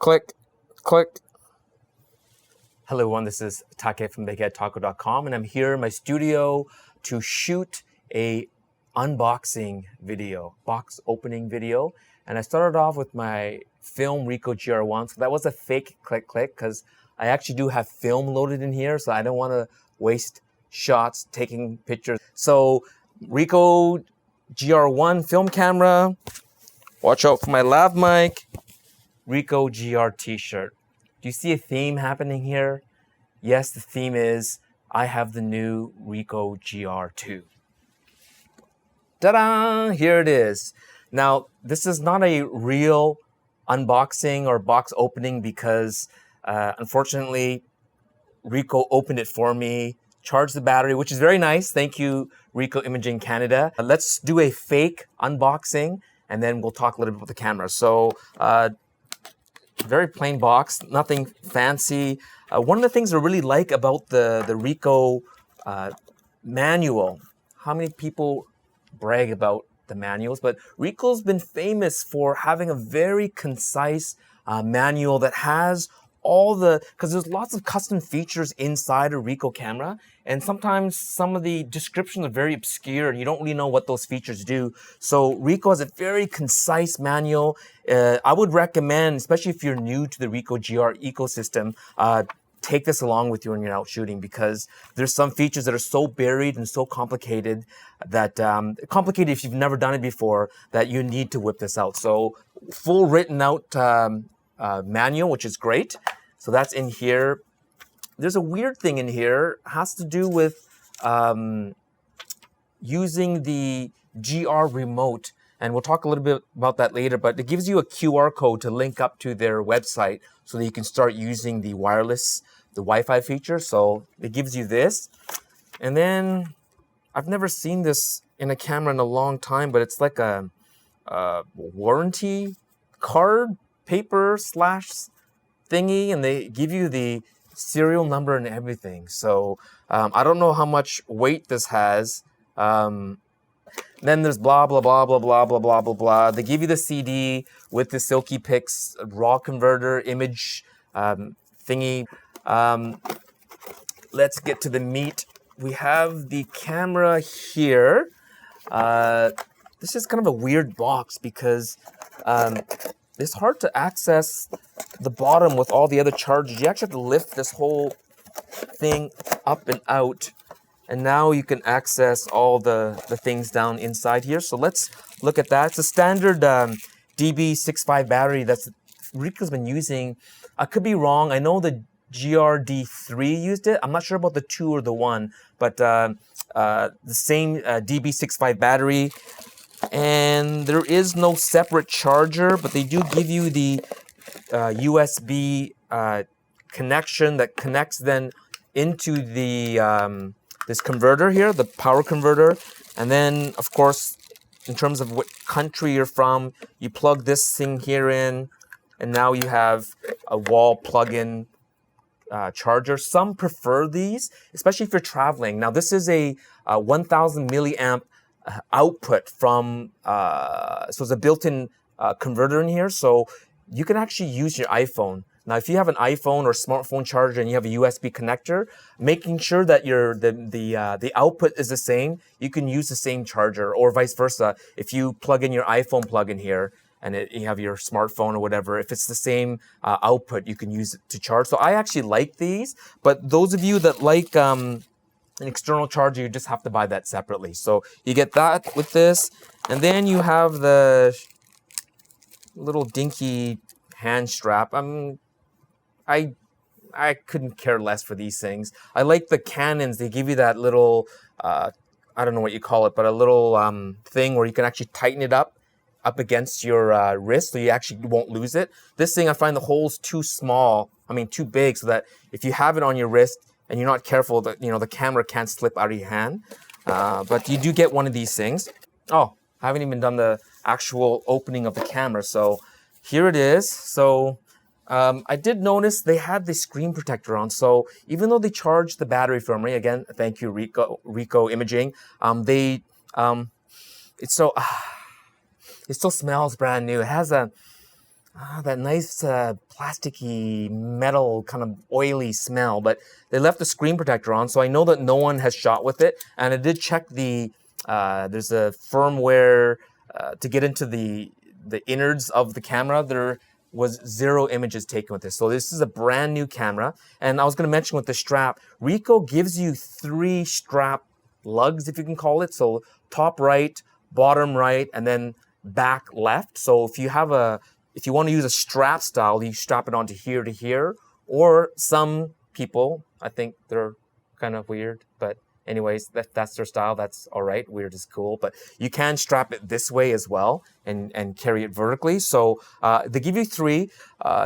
Click, click. Hello everyone, this is Take from BigHeadTaco.com, and I'm here in my studio to shoot a unboxing video, box opening video. And I started off with my film Ricoh GR1, so that was a fake click because I actually do have film loaded in here, so I don't want to waste shots taking pictures. So Ricoh GR1 film camera, watch out for my lav mic, Ricoh GR t-shirt. Do you see a theme happening here? Yes, the theme is I have the new Ricoh GR2. Ta-da! Here it is. Now, this is not a real unboxing or box opening because unfortunately, Ricoh opened it for me, charged the battery, which is very nice. Thank you, Ricoh Imaging Canada. Let's do a fake unboxing and then we'll talk a little bit about the camera. So, very plain box, nothing fancy. One of the things I really like about the Ricoh manual, how many people brag about the manuals, but Ricoh's been famous for having a very concise manual that has all the, because there's lots of custom features inside a Ricoh camera, and sometimes some of the descriptions are very obscure and you don't really know what those features do. So Ricoh has a very concise manual. I would recommend, especially if you're new to the Ricoh GR ecosystem, take this along with you when you're out shooting, because there's some features that are so buried and so complicated that, complicated if you've never done it before, that you need to whip this out. So full written out manual, which is great. So that's in here. There's a weird thing in here, it has to do with using the GR remote, and we'll talk a little bit about that later, but it gives you a QR code to link up to their website so that you can start using the wireless, the Wi-Fi feature. So it gives you this. And then I've never seen this in a camera in a long time, but it's like a warranty card, paper slash thingy, and they give you the serial number and everything. So I don't know how much weight this has. Then there's blah, blah, blah, blah, blah, blah, blah, blah, blah. They give you the CD with the Silky Pix raw converter image thingy. Let's get to the meat. We have the camera here. This is kind of a weird box because it's hard to access the bottom with all the other chargers. You actually have to lift this whole thing up and out. And now you can access all the things down inside here. So let's look at that. It's a standard DB65 battery that's Ricoh's been using. I could be wrong. I know the GRD3 used it. I'm not sure about the 2 or the 1, but the same DB65 battery. And there is no separate charger, but they do give you the USB connection that connects then into the this converter here, the power converter. And then, of course, in terms of what country you're from, you plug this thing here in, and now you have a wall plug-in charger. Some prefer these, especially if you're traveling. Now, this is a 1,000 milliamp output from, so it's a built-in converter in here, so you can actually use your iPhone. Now, if you have an iPhone or smartphone charger and you have a USB connector, making sure that the output is the same, you can use the same charger, or vice versa. If you plug in your iPhone plug-in here and you have your smartphone or whatever, if it's the same output, you can use it to charge. So I actually like these, but those of you that like an external charger, you just have to buy that separately. So you get that with this, and then you have the little dinky hand strap. I couldn't care less for these things. I like the Canons. They give you that little, I don't know what you call it, but a little thing where you can actually tighten it up against your wrist so you actually won't lose it. This thing, I find the hole's too small, too big, so that if you have it on your wrist and you're not careful, that the camera can't slip out of your hand. But you do get one of these things. Oh, I haven't even done the actual opening of the camera. So here it is. So I did notice they had the screen protector on. So even though they charged the battery for me, again, thank you, Ricoh Imaging, it still smells brand new. It has a that nice plasticky metal kind of oily smell, but they left the screen protector on, so I know that no one has shot with it. And I did check there's a firmware to get into the innards of the camera. There was 0 images taken with this. So this is a brand new camera. And I was going to mention with the strap, Ricoh gives you 3 strap lugs, if you can call it. So top right, bottom right, and then back left. So if you want to use a strap style, you strap it onto here to here. Or some people, I think they're kind of weird, but anyways, that's their style. That's all right. Weird is cool, but you can strap it this way as well and carry it vertically. So they give you 3,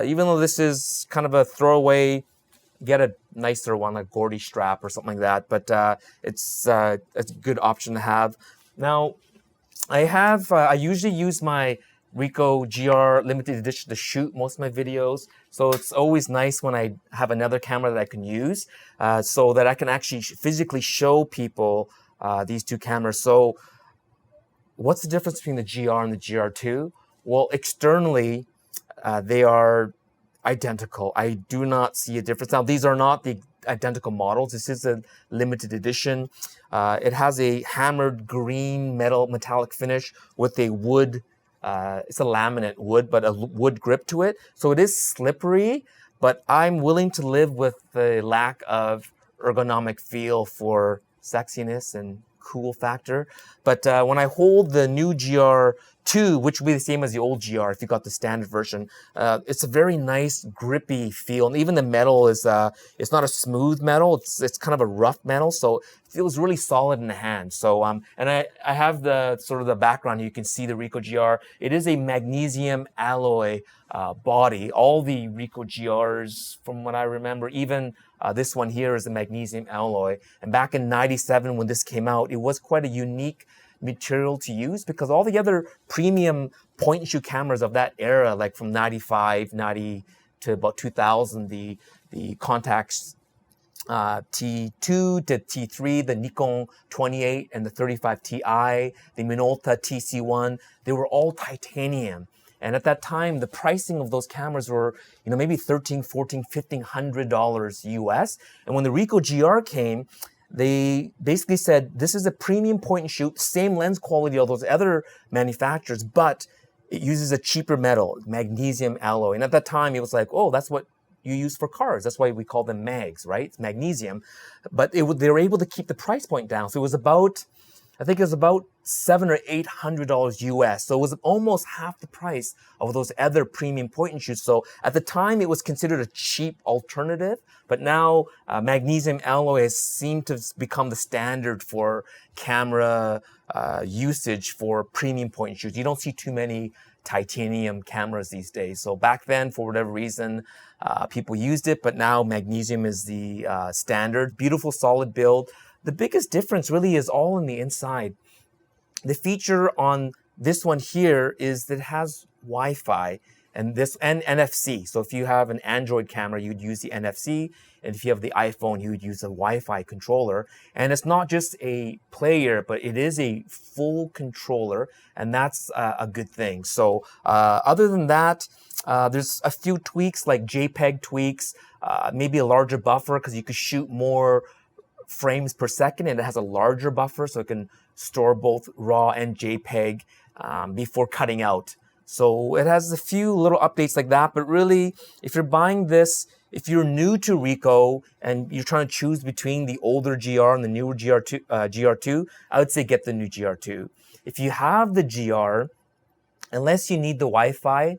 even though this is kind of a throwaway. Get a nicer one, like Gordy strap or something like that. But it's a good option to have. Now, I usually use my Ricoh GR limited edition to shoot most of my videos. So it's always nice when I have another camera that I can use so that I can actually physically show people these 2 cameras. So what's the difference between the GR and the GR2? Well, externally, they are identical. I do not see a difference. Now, these are not the identical models. This is a limited edition. It has a hammered green metallic finish with a wood, it's a laminate wood, but a wood grip to it. So it is slippery, but I'm willing to live with the lack of ergonomic feel for sexiness and cool factor. But when I hold the new GR2, which will be the same as the old GR if you got the standard version, it's a very nice grippy feel. And even the metal is, it's not a smooth metal, it's kind of a rough metal, so it feels really solid in the hand. So, and I have the sort of the background, you can see the Ricoh GR. It is a magnesium alloy body. All the Ricoh GRs, from what I remember, even this one here is a magnesium alloy. And back in '97 when this came out, it was quite a unique material to use because all the other premium point and shoot cameras of that era, like from 95, 90 to about 2000, the Contax T2 to T3, the Nikon 28 and the 35 Ti, the Minolta TC1, they were all titanium. And at that time, the pricing of those cameras were, maybe $1,300, $1,400, $1,500 US. And when the Ricoh GR came, they basically said, this is a premium point and shoot, same lens quality of those other manufacturers, but it uses a cheaper metal, magnesium alloy. And at that time, it was like, oh, that's what you use for cars. That's why we call them mags, right? It's magnesium. But they were able to keep the price point down. So it was about, I think it was about $700 or $800 US. So it was almost half the price of those other premium point and shoots. So at the time, it was considered a cheap alternative. But now magnesium alloy has seemed to become the standard for camera usage for premium point and shoots. You don't see too many titanium cameras these days. So back then, for whatever reason, people used it, but now magnesium is the standard. Beautiful, solid build. The biggest difference really is all in the inside. The feature on this one here is that it has Wi-Fi and NFC. So if you have an Android camera, you'd use the NFC. And if you have the iPhone, you would use a Wi-Fi controller. And it's not just a player, but it is a full controller. And that's a good thing. So other than that, there's a few tweaks like JPEG tweaks, maybe a larger buffer because you could shoot more frames per second, and it has a larger buffer so it can store both RAW and JPEG before cutting out. So it has a few little updates like that, but really, if you're buying this, if you're new to Ricoh and you're trying to choose between the older GR and the newer GR2, I would say get the new GR2. If you have the GR, unless you need the Wi-Fi,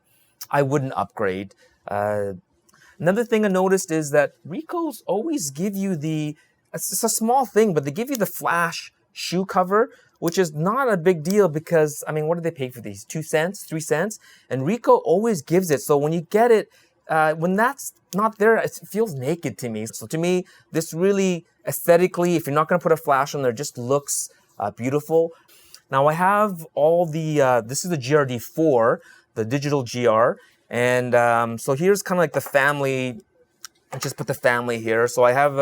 I wouldn't upgrade. Another thing I noticed is that Ricoh's always give you it's a small thing, but they give you the flash shoe cover, which is not a big deal because, what do they pay for these? 2 cents, 3 cents? And Ricoh always gives it. So when you get it, when that's not there, it feels naked to me. So to me, this really aesthetically, if you're not going to put a flash on there, just looks beautiful. Now I have all this is the GRD4, the digital GR. And so here's kind of like the family. I just put the family here. So I have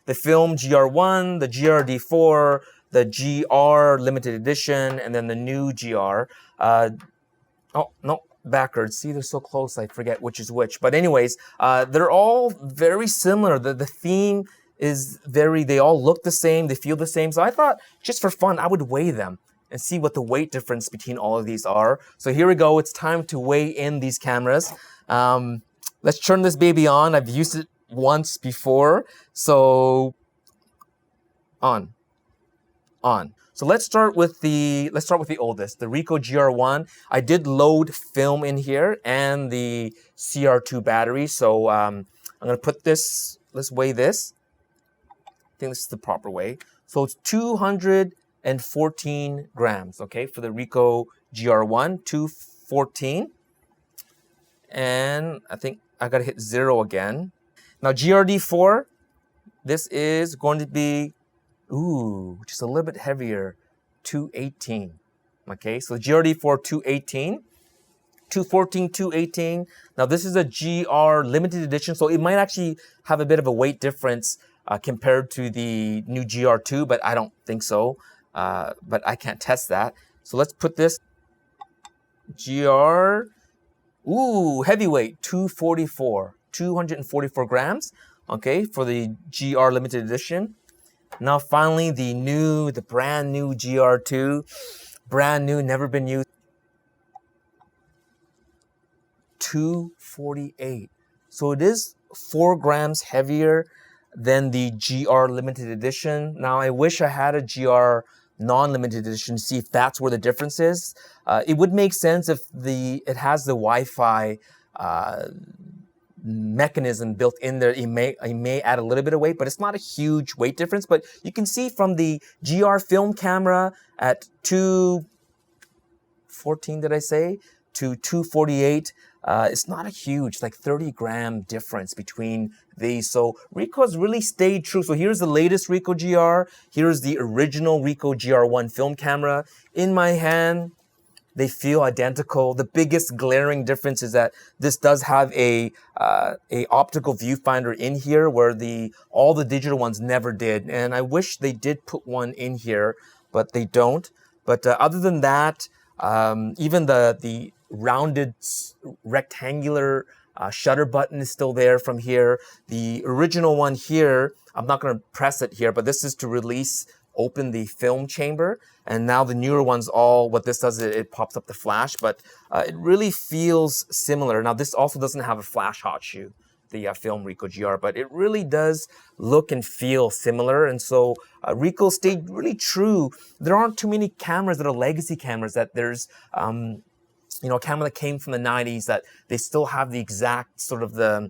the film GR1, the GRD4, the GR limited edition, and then the new GR. Oh, no, backwards. See, they're so close, I forget which is which. But anyways, they're all very similar. The theme is they all look the same, they feel the same. So I thought, just for fun, I would weigh them and see what the weight difference between all of these are. So here we go, it's time to weigh in these cameras. Let's turn this baby on. I've used it once before. So, on. So let's start with the oldest, the Ricoh GR1. I did load film in here and the CR2 battery. So I'm gonna put this, let's weigh this. I think this is the proper way. So it's 214 grams, okay, for the Ricoh GR1, 214. And I think I gotta hit 0 again. Now GRD4, this is going to be, just a little bit heavier, 218. Okay, so GRD4 218, 214, 218. Now this is a GR limited edition, so it might actually have a bit of a weight difference compared to the new GR2, but I don't think so. But I can't test that. So let's put this GR, heavyweight, 244 grams. Okay, for the GR limited edition. Now finally, the brand new GR2, brand new, never been used. 248. So it is 4 grams heavier than the GR limited edition. Now I wish I had a GR non-limited edition to see if that's where the difference is. It would make sense if it has the Wi-Fi mechanism built in there. It may add a little bit of weight, but it's not a huge weight difference. But you can see from the GR film camera at 214, did I say, to 248, it's not a huge, like 30-gram difference between these. So Ricoh's really stayed true. So here's the latest Ricoh GR. Here's the original Ricoh GR1 film camera in my hand. They feel identical. The biggest glaring difference is that this does have a optical viewfinder in here, where all the digital ones never did. And I wish they did put one in here, but they don't. But other than that, even the rounded rectangular shutter button is still there from here. The original one here, I'm not going to press it here, but this is to open the film chamber. And now the newer ones, what this does, it pops up the flash, but it really feels similar. Now this also doesn't have a flash hot shoe, the film Ricoh GR, but it really does look and feel similar. And so Ricoh stayed really true. There aren't too many cameras that are legacy cameras that there's, a camera that came from the 90s that they still have the exact sort of the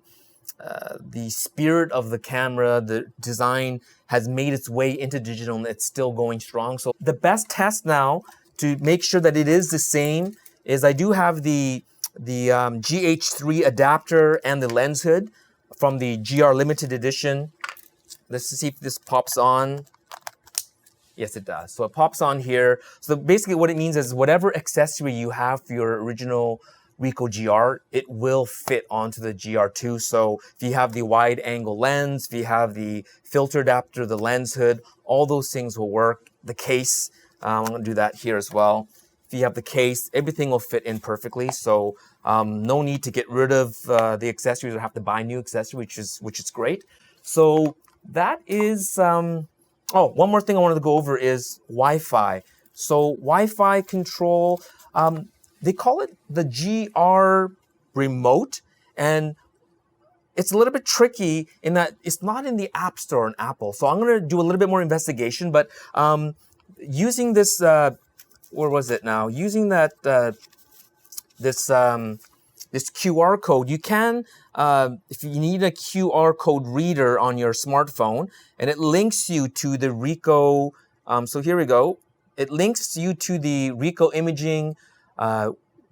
spirit of the camera, the design has made its way into digital and it's still going strong. So the best test now to make sure that it is the same is I do have the GH3 adapter and the lens hood from the GR limited edition. Let's see if this pops on. Yes, it does. So it pops on here. So basically what it means is whatever accessory you have for your original Ricoh GR, it will fit onto the GR2. So if you have the wide angle lens, if you have the filter adapter, the lens hood, all those things will work. The case, I'm going to do that here as well. If you have the case, everything will fit in perfectly. So no need to get rid of the accessories or have to buy new accessories, which is great. So that is, one more thing I wanted to go over is Wi-Fi. So Wi-Fi control, they call it the GR remote, and it's a little bit tricky in that it's not in the App Store on Apple. So I'm going to do a little bit more investigation, but using this, where was it now? Using that this QR code, you can, if you need a QR code reader on your smartphone, and it links you to the Ricoh. So here we go. It links you to the Ricoh imaging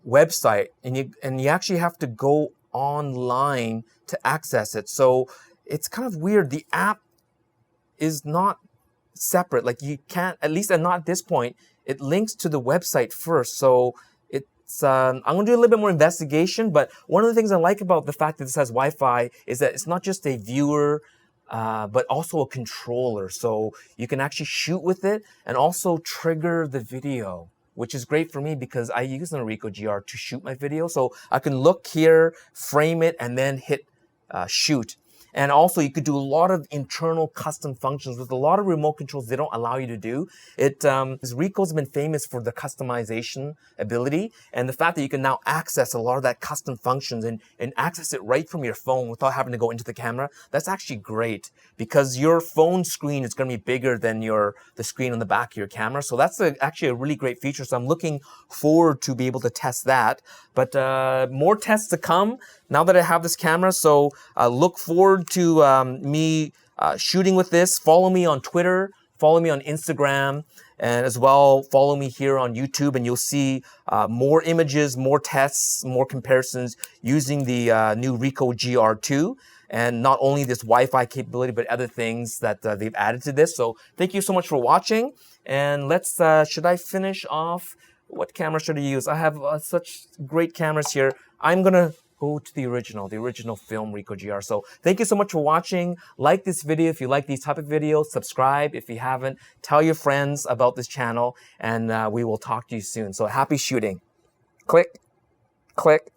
website, and you actually have to go online to access it. So it's kind of weird. The app is not separate. Like you can't, at least not at this point, it links to the website first. So it's, I'm going to do a little bit more investigation, but one of the things I like about the fact that this has Wi-Fi is that it's not just a viewer, but also a controller. So you can actually shoot with it and also trigger the video which is great for me because I use the Rico GR to shoot my video. So I can look here, frame it, and then hit shoot. And also you could do a lot of internal custom functions with a lot of remote controls they don't allow you to do. Ricoh's been famous for the customization ability and the fact that you can now access a lot of that custom functions and access it right from your phone without having to go into the camera. That's actually great because your phone screen is going to be bigger than the screen on the back of your camera. So that's actually a really great feature. So I'm looking forward to be able to test that. But more tests to come now that I have this camera. So look forward to me shooting with this. Follow me on Twitter, follow me on Instagram, and as well follow me here on YouTube, and you'll see more images, more tests, more comparisons using the new Rico GR2. And not only this Wi-Fi capability, but other things that they've added to this. So thank you so much for watching. And let's, should I finish off? What camera should I use? I have such great cameras here. I'm gonna go to the original film Rico GR. So thank you so much for watching. Like this video if you like these type of videos. Subscribe if you haven't. Tell your friends about this channel, and we will talk to you soon. So happy shooting. Click, click.